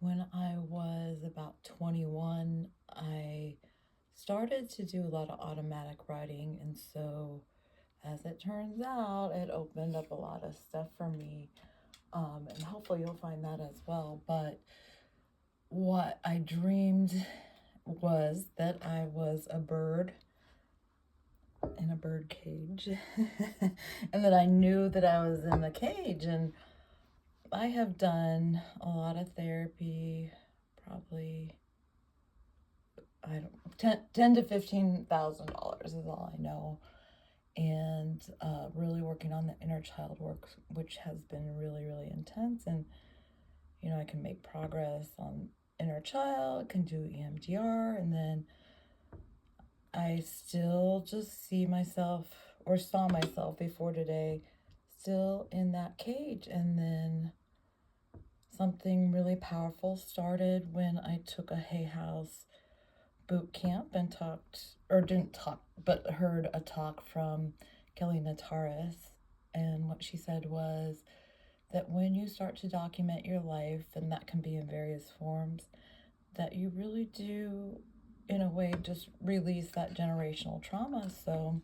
When I was about 21, I started to do a lot of automatic writing, and so as it turns out, it opened up a lot of stuff for me. And hopefully you'll find that as well. But what I dreamed was that I was a bird in a bird cage, and that I knew that I was in the cage. And I have done a lot of therapy, probably I don't 10 to $15,000 is all I know, and really working on the inner child work, which has been really intense. And I can make progress on inner child, can do EMDR, and then I still just see myself, or saw myself before today, still in that cage. And then something really powerful started when I took a Hay House boot camp and didn't talk, but heard a talk from Kelly Nataris. And what she said was that when you start to document your life, and that can be in various forms, that you really do, in a way, just release that generational trauma. So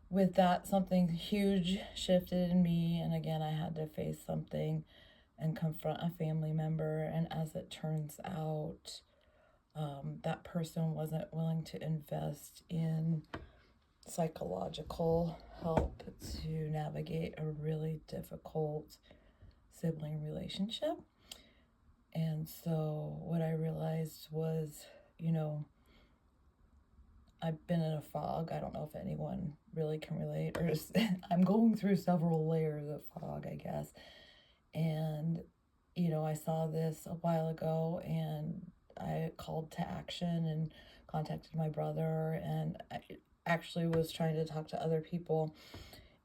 with that, something huge shifted in me. And again, I had to face something and confront a family member. And as it turns out, that person wasn't willing to invest in psychological help to navigate a really difficult sibling relationship. And so what I realized was, I've been in a fog. I don't know if anyone really can relate, or just, I'm going through several layers of fog, I guess. And, I saw this a while ago, and I called to action and contacted my brother, and I actually was trying to talk to other people.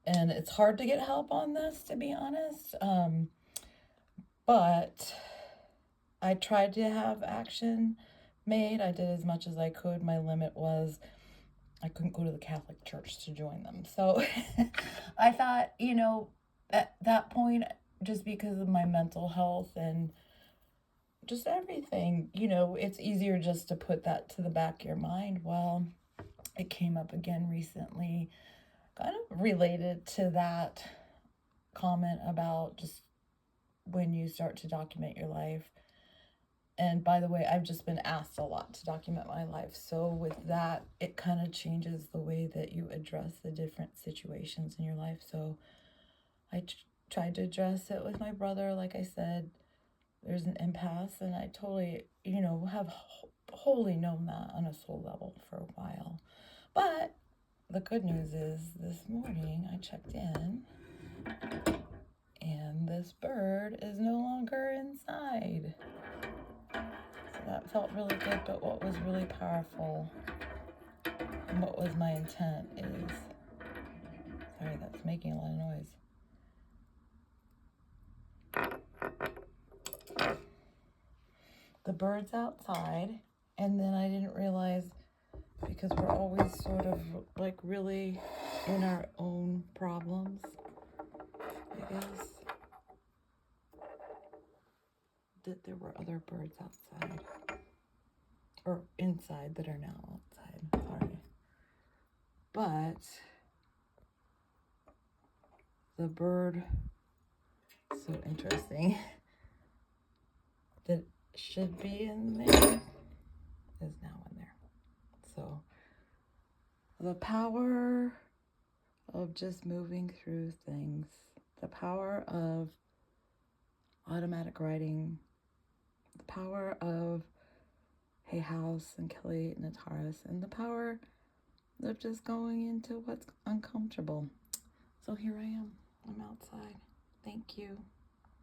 And it's hard to get help on this, to be honest. But I tried to have action made. I did as much as I could. My limit was I couldn't go to the Catholic Church to join them. So I thought, at that point, just because of my mental health and just everything, it's easier just to put that to the back of your mind. Well, it came up again recently, kind of related to that comment about just when you start to document your life. And by the way, I've just been asked a lot to document my life. So with that, it kind of changes the way that you address the different situations in your life. So I tried to address it with my brother. Like I said, there's an impasse, and I totally, have wholly known that on a soul level for a while. But the good news is this morning I checked in, and this bird is no longer inside. So that felt really good. But what was really powerful, and what was my intent is, sorry, that's making a lot of noise. The bird's outside, and then I didn't realize, because we're always sort of like really in our own problems, I guess, that there were other birds outside, or inside, that are now outside, sorry. But the bird, so interesting, that should be in there is now in there. So the power of just moving through things, the power of automatic writing, the power of Hay House and Kelly Nataris, and the power of just going into what's uncomfortable. So here I am. I'm outside. Thank you.